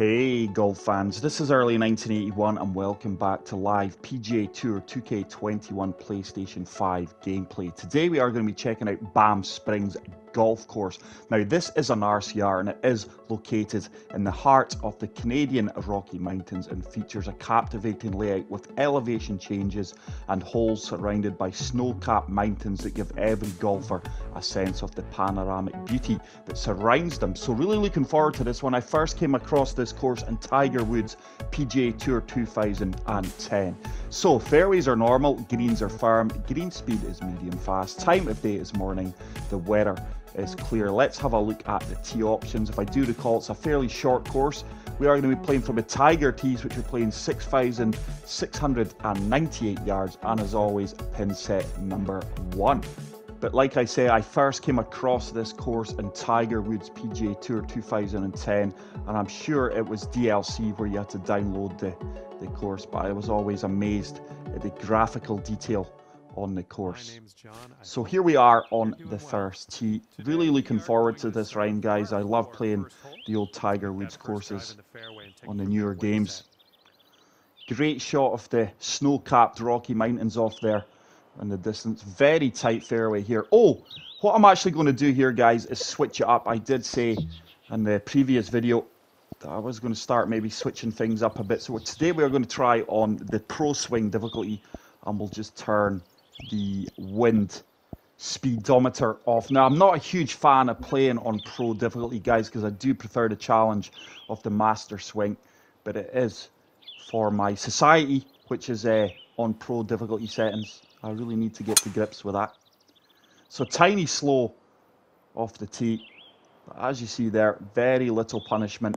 Hey golf fans, this is early 1981 and welcome back to live PGA Tour 2K21 PlayStation 5 gameplay. Today we are going to be checking out Banff Springs Golf Course. Now this is an RCR and it is located in the heart of the Canadian Rocky Mountains and features a captivating layout with elevation changes and holes surrounded by snow-capped mountains that give every golfer a sense of the panoramic beauty that surrounds them. So really looking forward to this. When I first came across this course in Tiger Woods PGA Tour 2010. So fairways are normal, greens are firm, green speed is medium fast, time of day is morning, the weather is clear. Let's have a look at the tee options. If I do recall, it's a fairly short course. We are going to be playing from the Tiger tees, which are playing 6,698 yards, and as always, pin set number 1. But like I say, I first came across this course in Tiger Woods PGA Tour 2010, and I'm sure it was DLC where you had to download the course, but I was always amazed at the graphical detail on the course. So here we are on the first tee. Really looking forward to this round, guys. I love playing the old Tiger Woods courses on the newer games. Great shot of the snow-capped Rocky Mountains off there in the distance. Very tight fairway here. Oh, what I'm actually going to do here, guys, is switch it up. I did say in the previous video that I was going to start maybe switching things up a bit. So today we are going to try on the Pro Swing difficulty, and we'll just turn the wind speedometer off. Now, I'm not a huge fan of playing on Pro difficulty, guys, because I do prefer the challenge of the Master Swing, but it is for my society, which is on Pro difficulty settings. I really need to get to grips with that. So tiny slow off the tee. But as you see there, very little punishment.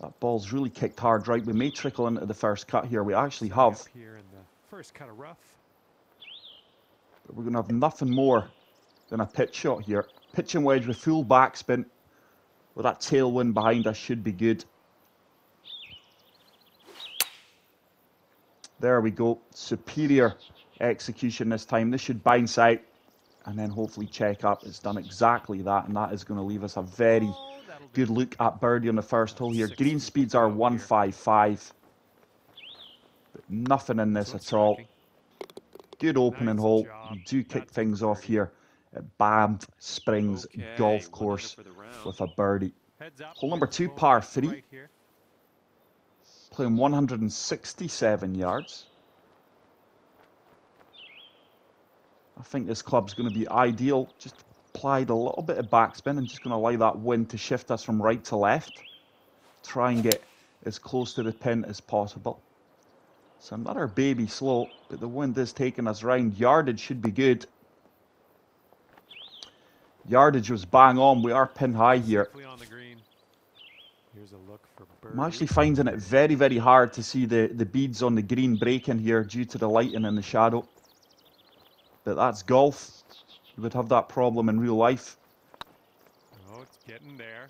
That ball's really kicked hard right. We may trickle into the first cut here. We actually have. Here in the first cut of rough. But we're going to have nothing more than a pitch shot here. Pitching wedge with full backspin. With that tailwind behind us should be good. There we go. Superior execution this time. This should bounce out and then hopefully check up. It's done exactly that, and that is going to leave us a very good look at birdie on the first hole here. Green speeds are 155, but nothing in this at all. Good opening hole. We do kick things off here at Banff Springs Golf Course with a birdie. Hole number 2, par 3. Playing 167 yards. I think this club's going to be ideal. Just applied a little bit of backspin and just going to allow that wind to shift us from right to left. Try and get as close to the pin as possible. It's another baby slope, but the wind is taking us round. Yardage should be good. Yardage was bang on. We are pin high here. I'm actually finding it very, very hard to see the beads on the green breaking here due to the lighting and the shadow. But that's golf. You would have that problem in real life. Oh, it's getting there.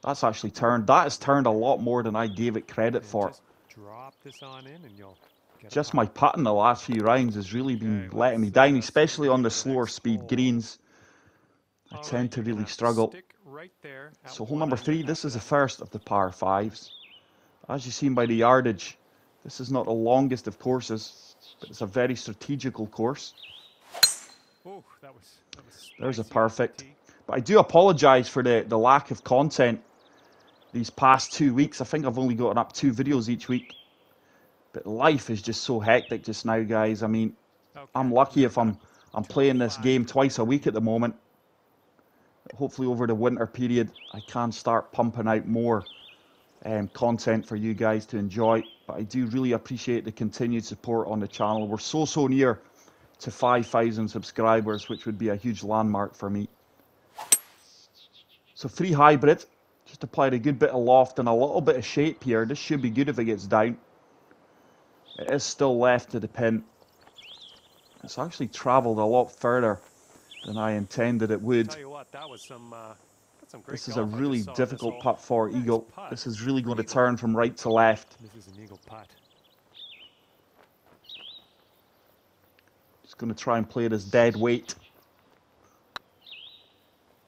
That's actually turned. That has turned a lot more than I gave it credit for. Just drop this on in and you'll get just my putting the last few rounds has really been letting me down, especially on the slower speed greens. I tend to really struggle. Right there So hole number 3, this is the first of the par 5s. As you've seen by the yardage, this is not the longest of courses, but it's a very strategical course. Oh, There's a perfect. But I do apologise for the lack of content these past 2 weeks. I think I've only gotten up 2 videos each week. But life is just so hectic just now, guys. I mean, I'm lucky if I'm playing this game twice a week at the moment. Hopefully over the winter period, I can start pumping out more content for you guys to enjoy. But I do really appreciate the continued support on the channel. We're so near to 5,000 subscribers, which would be a huge landmark for me. So 3 hybrid, just applied a good bit of loft and a little bit of shape here. This should be good if it gets down. It is still left to the pin. It's actually travelled a lot further than I intended it would. Tell you what, that was some great This is a golf. I really just saw difficult this putt for hole. eagle. Nice putt. This is really going to Eagle. turn from right to left. This is an eagle putt. Just going to try and play this dead weight.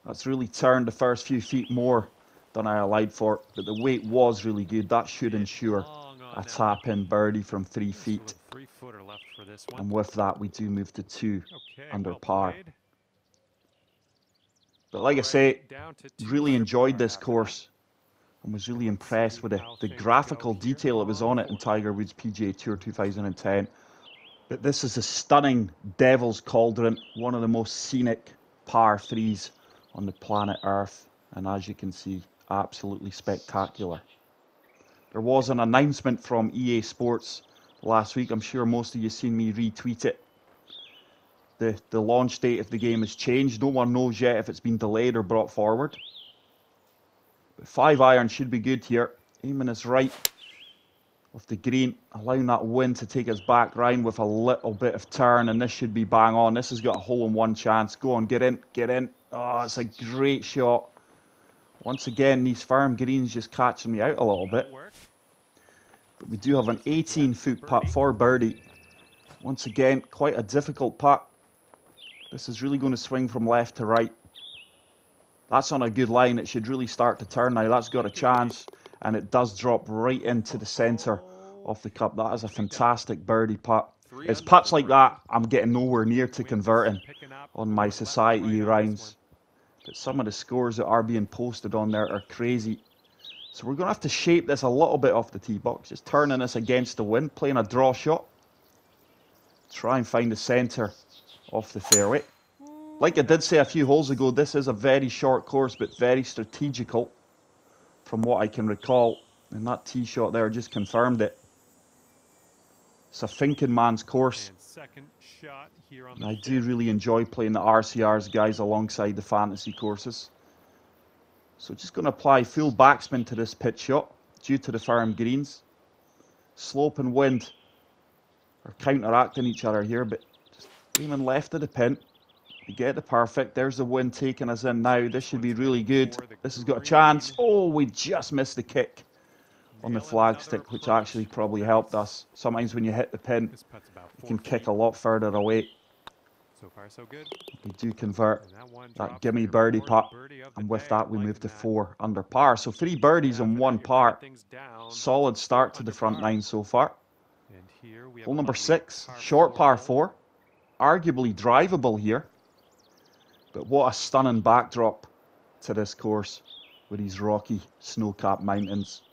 That's really turned the first few feet more Don't know how I lied for it, but the weight was really good. That should ensure a tap-in birdie from 3 feet. And with that, we do move to 2 under par. But like I say, really enjoyed this course and was really impressed with the graphical detail that was on it in Tiger Woods PGA Tour 2010. But this is a stunning Devil's Cauldron, one of the most scenic par 3s on the planet Earth. And as you can see, absolutely spectacular. There was an announcement from EA Sports last week. I'm sure most of you seen me retweet it. The launch date of the game has changed. No one knows yet if it's been delayed or brought forward. But 5 iron should be good here. Aiming us right off the green, allowing that wind to take us back round with a little bit of turn, and this should be bang on. This has got a hole-in-one chance. Go on, get in, get in. Oh, it's a great shot. Once again, these firm greens just catching me out a little bit. But we do have an 18-foot putt for birdie. Once again, quite a difficult putt. This is really going to swing from left to right. That's on a good line. It should really start to turn now. That's got a chance, and it does drop right into the centre of the cup. That is a fantastic birdie putt. It's putts like that I'm getting nowhere near to converting on my society rounds. But some of the scores that are being posted on there are crazy. So we're going to have to shape this a little bit off the tee box. Just turning this against the wind, playing a draw shot. Try and find the centre off the fairway. Like I did say a few holes ago, this is a very short course, but very strategical from what I can recall. And that tee shot there just confirmed it. It's a thinking man's course. And I do really enjoy playing the RCRs, guys, alongside the fantasy courses. So just going to apply full backspin to this pitch shot due to the firm greens. Slope and wind are counteracting each other here, but just aiming left of the pin. We get the perfect. There's the wind taking us in now. This should be really good. This has got a chance. Oh, we just missed the kick on the flagstick, which actually probably helped us. Sometimes when you hit the pin, you can kick a lot further away. So far, so good. We do convert that gimme birdie putt, and with that we move to 4 under par. So 3 birdies and 1 par. Solid start to the front 9 so far. Hole number 6, short par 4. Arguably drivable here. But what a stunning backdrop to this course with these rocky snow-capped mountains.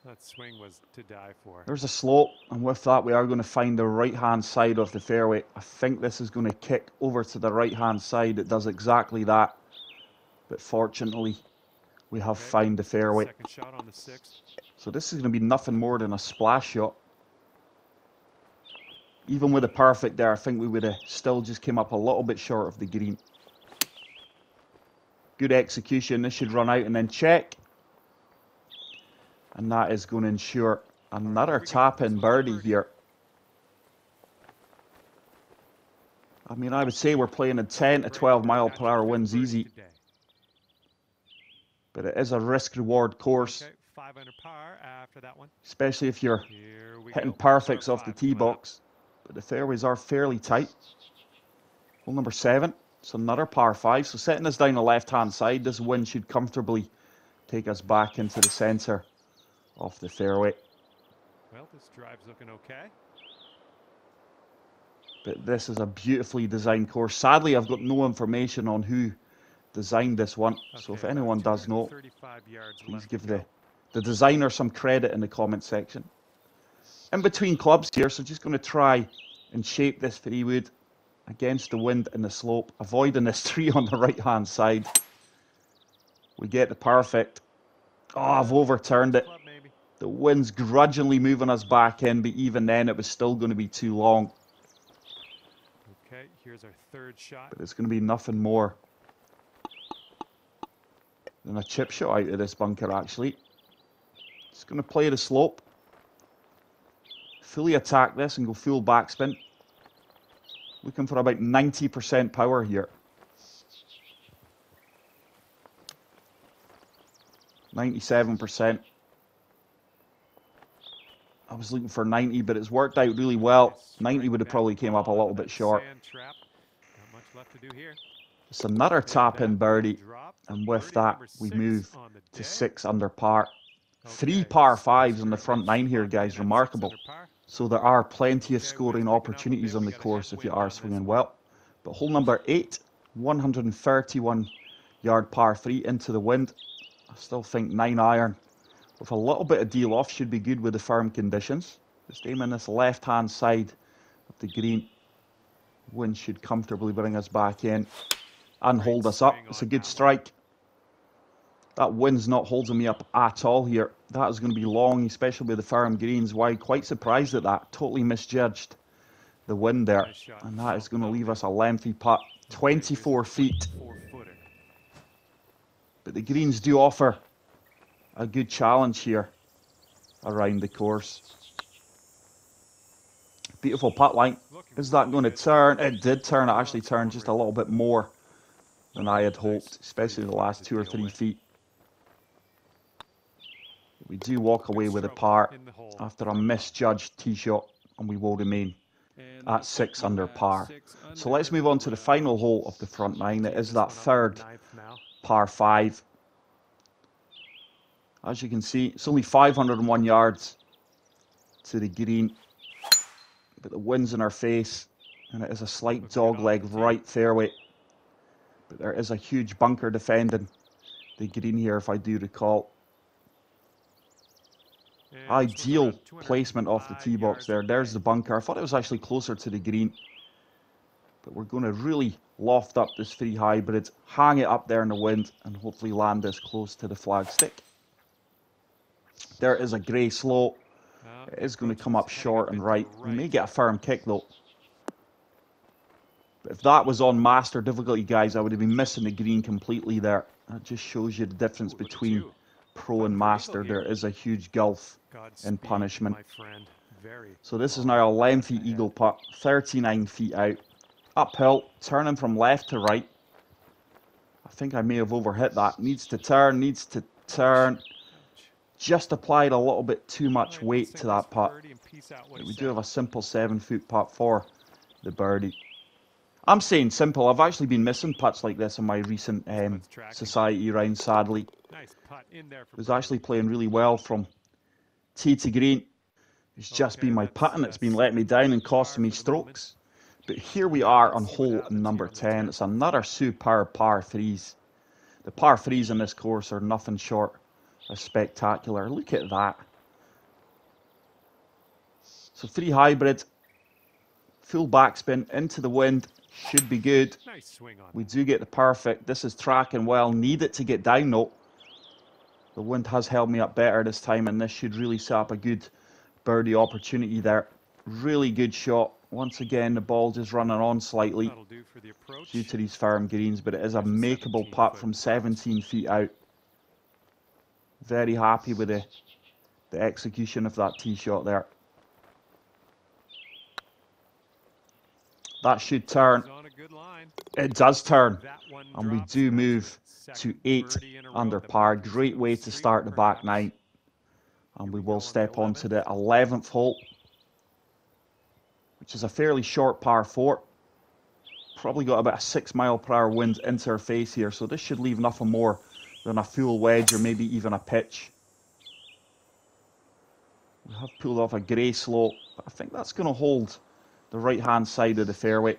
That swing was to die for. There's a slope, and with that we are going to find the right-hand side of the fairway. I think this is going to kick over to the right-hand side. It does exactly that. But fortunately, we have found the fairway. Second shot on the 6th. So this is going to be nothing more than a splash shot. Even with a perfect there, I think we would have still just came up a little bit short of the green. Good execution. This should run out and then check. And that is going to ensure another tap-in birdie here. I mean, I would say we're playing in 10 to 12 mile per hour winds easy. But it is a risk-reward course. Okay, 5 under par after that one. Especially if you're hitting perfects off the tee box. But the fairways are fairly tight. Hole number 7. It's another par 5. So setting us down the left-hand side, this wind should comfortably take us back into the centre of the fairway. Well, this drive's looking okay. But this is a beautifully designed course. Sadly, I've got no information on who designed this one. So if anyone does know, please give the designer some credit in the comment section. In between clubs here, so just going to try and shape this 3-wood against the wind and the slope, avoiding this tree on the right-hand side. We get the perfect. Oh, I've overturned it. The wind's grudgingly moving us back in, but even then it was still going to be too long. Okay, here's our 3rd shot. But it's going to be nothing more than a chip shot out of this bunker, actually. Just going to play the slope. Fully attack this and go full backspin. Looking for about 90% power here. 97%. I was looking for 90, but it's worked out really well. 90 would have probably came up a little bit short. It's another tap-in birdie. And with that, we move to 6 under par. 3 par 5s on the front 9 here, guys. Remarkable. So there are plenty of scoring opportunities on the course if you are swinging well. But hole number 8, 131-yard par 3 into the wind. I still think 9 iron with a little bit of deal off should be good with the firm conditions. Just aiming this left-hand side of the green. Wind should comfortably bring us back in and hold us up. It's a good strike. That wind's not holding me up at all here. That is going to be long, especially with the firm greens wide. Quite surprised at that. Totally misjudged the wind there. And that is going to leave us a lengthy putt. 24 feet. But the greens do offer a good challenge here around the course. Beautiful putt line. Is that going to turn? It did turn. It actually turned just a little bit more than I had hoped, especially the last 2 or 3 feet. We do walk away with a par after a misjudged tee shot, and we will remain at 6 under par. So let's move on to the final hole of the front 9. It is that third par 5. As you can see, it's only 501 yards to the green, but the wind's in our face, and it is a slight dogleg right fairway. But there is a huge bunker defending the green here, if I do recall. Ideal placement off the tee box there. There's the bunker. I thought it was actually closer to the green. But we're going to really loft up this 3 hybrid, hang it up there in the wind, and hopefully land this close to the flagstick. There is a grey slope. It is going to come up short and right. We may get a firm kick though. But if that was on master difficulty, guys, I would have been missing the green completely there. That just shows you the difference between pro and master. There is a huge gulf in punishment. So this is now a lengthy eagle putt, 39 feet out. Uphill, turning from left to right. I think I may have overhit that. Needs to turn, needs to turn. Just applied a little bit too much weight to that putt. But we do have a simple 7-foot putt for the birdie. I'm saying simple. I've actually been missing putts like this in my recent society round, sadly. Was actually playing really well from tee to green. It's just been my putting that's been letting me down and costing me strokes. But here we are on hole number 10. It's another superb par 3s. The par 3s in this course are nothing short of spectacular. Look at that. So 3 hybrid, full backspin into the wind. Should be good. We do get the perfect. This is tracking well. Need it to get down though. The wind has held me up better this time, and this should really set up a good birdie opportunity there. Really good shot. Once again, the ball just running on slightly due to these firm greens, but it is a makeable putt from 17 feet out. Very happy with the execution of that tee shot there. That should turn. It does turn. And we do move to 8 under par. Great way to start the back 9. And we will step on to the 11th hole, which is a fairly short par 4. Probably got about a 6-mile-per-hour wind into our face here, so this should leave nothing more than a full wedge or maybe even a pitch. We have pulled off a grey slope, but I think that's going to hold the right-hand side of the fairway.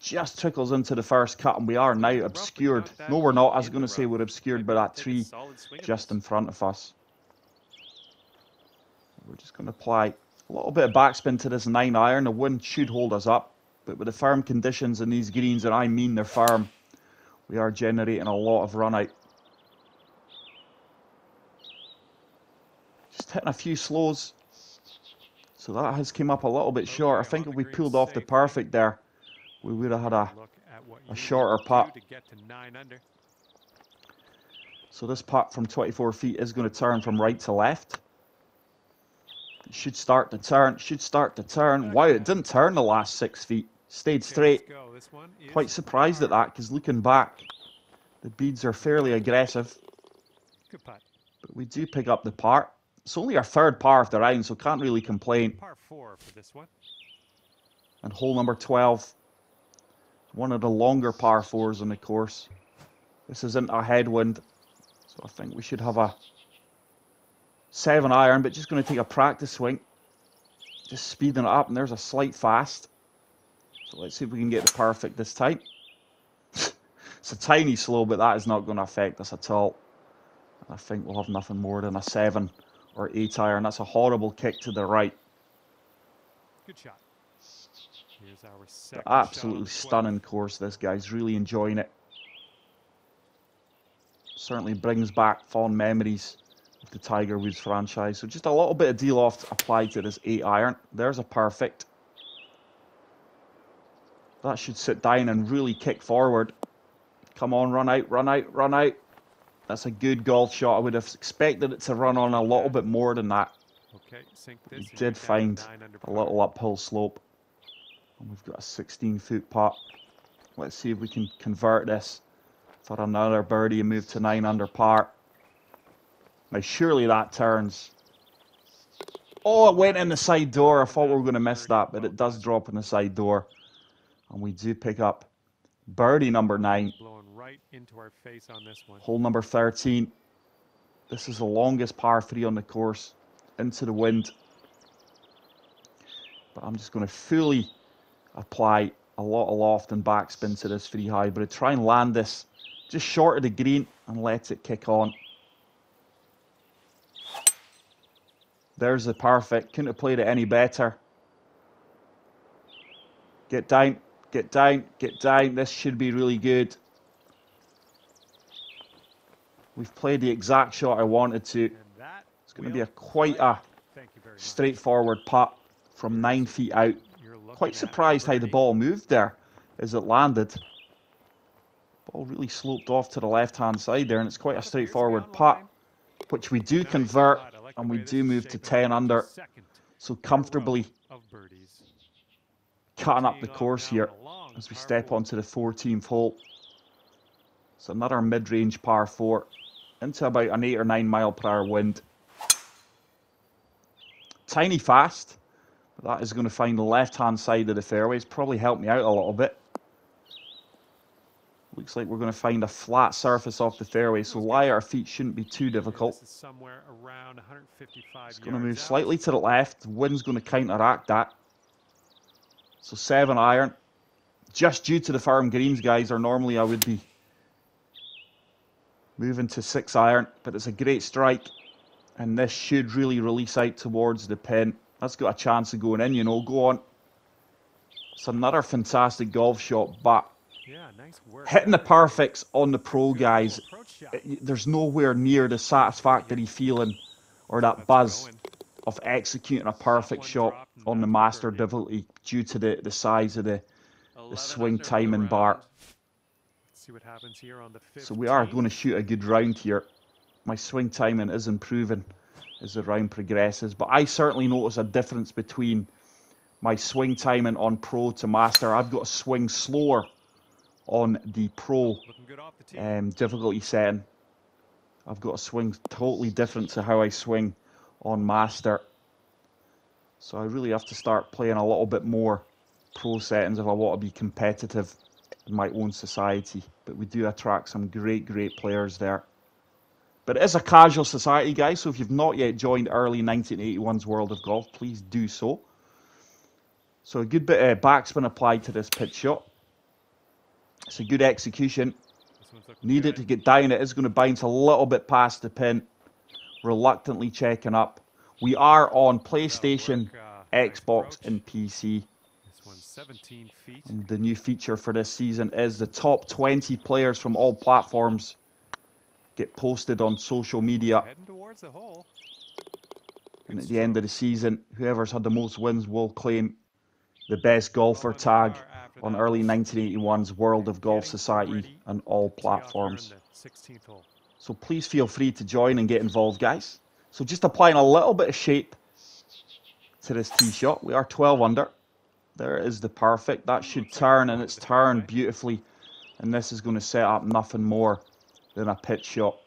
Just trickles into the first cut, and we are now obscured. No, we're not. I was going to say we're obscured by that tree just in front of us. We're just going to apply a little bit of backspin to this 9 iron. The wind should hold us up, but with the firm conditions in these greens, and I mean they're firm, we are generating a lot of run out. Just hitting a few slows. So that has come up a little bit short. I think if we pulled off the perfect there, we would have had a shorter putt. So this putt from 24 feet is going to turn from right to left. It should start to turn, should start to turn. Wow, it didn't turn the last 6 feet. Stayed straight. Quite surprised at that, because looking back, the beads are fairly aggressive. But we do pick up the par. It's only our 3rd par of the round, so can't really complain. Par 4 for this one. And hole number 12. One of the longer par 4s on the course. This isn't a headwind, so I think we should have a 7 iron, but just going to take a practice swing. Just speeding it up, and there's a slight fast. So let's see if we can get the perfect this time. It's a tiny slow, but that is not going to affect us at all. I think we'll have nothing more than a 7 or 8 iron. That's a horrible kick to the right. Good shot. Here's our second Absolutely stunning course. This guy's really enjoying it. Certainly brings back fond memories of the Tiger Woods franchise. So just a little bit of deal off applied to this 8 iron. There's a perfect. That should sit down and really kick forward. Come on, run out, run out, run out. That's a good golf shot. I would have expected it to run on a little bit more than that. Okay, sink this. We did find a little uphill slope. And we've got a 16-foot putt. Let's see if we can convert this for another birdie and move to 9 under par. Now, surely that turns. Oh, it went in the side door. I thought we were going to miss that, but it does drop in the side door. And we do pick up birdie number 9. Blowing right into our face on this one. Hole number 13. This is the longest par 3 on the course. Into the wind. But I'm just going to fully apply a lot of loft and backspin to this 3 high. But I try and land this just short of the green and let it kick on. There's the perfect. Couldn't have played it any better. Get down, get down, get down. This should be really good. We've played the exact shot I wanted to. It's going to be quite a straightforward putt from 9 feet out. Quite surprised how the ball moved there as it landed. Ball really sloped off to the left-hand side there, and it's quite a straightforward putt, which we do convert, and we do move to 10 under. So comfortably cutting up the course here as we step onto the 14th hole. It's another mid-range par 4 into about an 8 or 9 mile per hour wind. Tiny fast, but that is going to find the left-hand side of the fairways. Probably help me out a little bit. Looks like we're going to find a flat surface off the fairway, so lie at our feet shouldn't be too difficult. It's going to move slightly to the left. The wind's going to counteract that. So 7 iron. Just due to the firm greens, guys, or normally I would be moving to 6 iron, but it's a great strike. And this should really release out towards the pin. That's got a chance of going in, you know. Go on. It's another fantastic golf shot, but nice work. Hitting the perfects on the pro, guys, there's nowhere near the satisfactory feeling or that buzz of executing a perfect shot on the master difficulty due to the size of the swing timing bar. See what happens here on the 15th. So we are going to shoot a good round here. My swing timing is improving as the round progresses, but I certainly notice a difference between my swing timing on pro to master. I've got to swing slower on the pro difficulty setting. I've got to swing totally different to how I swing on master. So I really have to start playing a little bit more pro settings if I want to be competitive in my own society. But we do attract some great players there. But it is a casual society, guys, so if you've not yet joined early 1981's World of Golf, please do so. So a good bit of backspin applied to this pitch shot. It's a good execution. Need it to get down. It is going to bounce a little bit past the pin. Reluctantly checking up. We are on PlayStation, Xbox, and PC. And the new feature for this season is the top 20 players from all platforms get posted on social media. And at the end of the season, whoever's had the most wins will claim the best golfer tag on early 1981's World of Golf Society on all platforms. So please feel free to join and get involved, guys. So just applying a little bit of shape to this tee shot. We are 12 under. There is the perfect. That should turn, and it's turned beautifully. And this is going to set up nothing more than a pitch shot.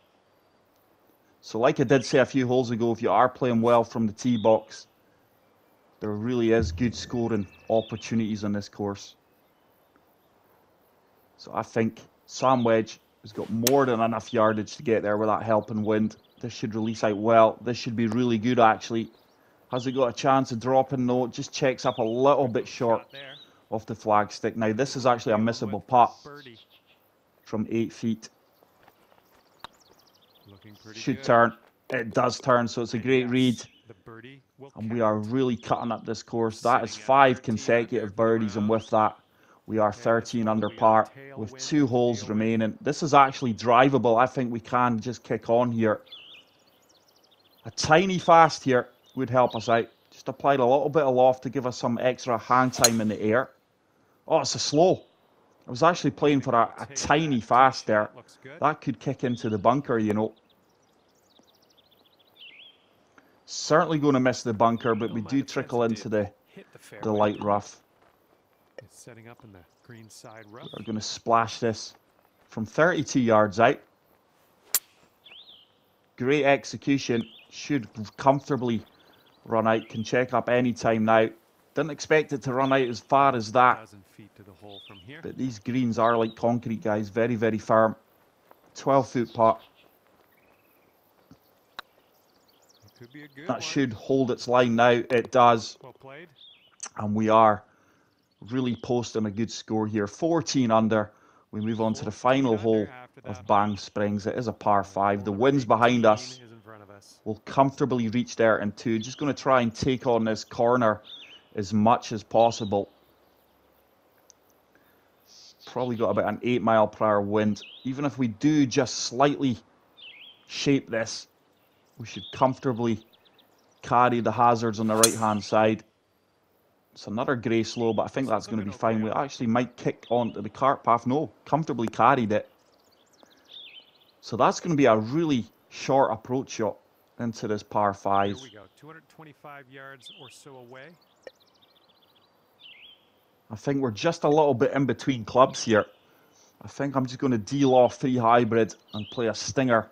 So like I did say a few holes ago, if you are playing well from the tee box, there really is good scoring opportunities on this course. So I think Sam Wedge He's got more than enough yardage to get there with that helping wind. This should release out well. This should be really good, actually. Has it got a chance of dropping? No, it just checks up a little bit short off the flagstick. Now, this is actually a missable putt from 8 feet. Should turn. It does turn, so it's a great read. And we are really cutting up this course. That is 5 consecutive birdies, and with that, we are 13 under par with 2 holes remaining. This is actually drivable. I think we can just kick on here. A tiny fast here would help us out. Just applied a little bit of loft to give us some extra hang time in the air. Oh, it's a slow. I was actually playing for a tiny fast there. That could kick into the bunker, you know. Certainly going to miss the bunker, but we do trickle into the light rough. Setting up in the green side rough. We're going to splash this from 32 yards out. Great execution. Should comfortably run out. Can check up any time now. Didn't expect it to run out as far as that. But these greens are like concrete, guys. Very, very firm. 12-foot putt. That should hold its line now. It does. Well played. And we are really posting a good score here. 14 under. We move on to the final hole of Banff Springs. It is a par 5. The wind's behind us. We'll comfortably reach there in 2. Just going to try and take on this corner as much as possible. Probably got about an 8-mile-per-hour wind. Even if we do just slightly shape this, we should comfortably carry the hazards on the right-hand side. It's another grey slow, but I think that's going to be fine. We actually might kick onto the cart path. No, comfortably carried it. So that's going to be a really short approach shot into this par 5. Here we go, 225 yards or so away. I think we're just a little bit in between clubs here. I think I'm just going to deal off 3 hybrid and play a stinger.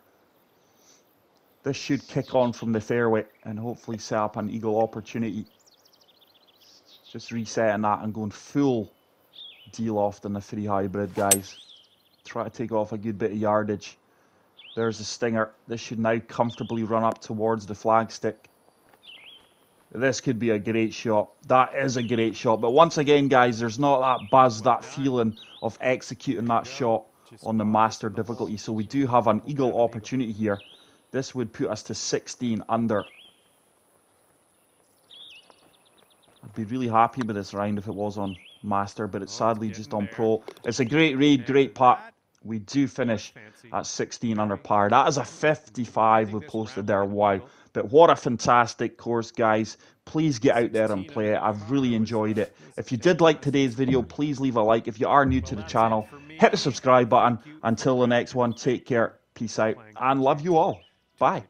This should kick on from the fairway and hopefully set up an eagle opportunity. Just resetting that and going full deal off on the 3 hybrid, guys. Try to take off a good bit of yardage. There's the stinger. This should now comfortably run up towards the flagstick. This could be a great shot. That is a great shot. But once again, guys, there's not that buzz, that feeling of executing that shot on the master difficulty. So we do have an eagle opportunity here. This would put us to 16 under. I'd be really happy with this round if it was on master, but it's sadly just on pro. It's a great read, great putt. We do finish at 16 under par. That is a 55 we posted there. Wow. But what a fantastic course, guys. Please get out there and play it. I've really enjoyed it. If you did like today's video, please leave a like. If you are new to the channel, hit the subscribe button. Until the next one, take care, peace out, and love you all. Bye.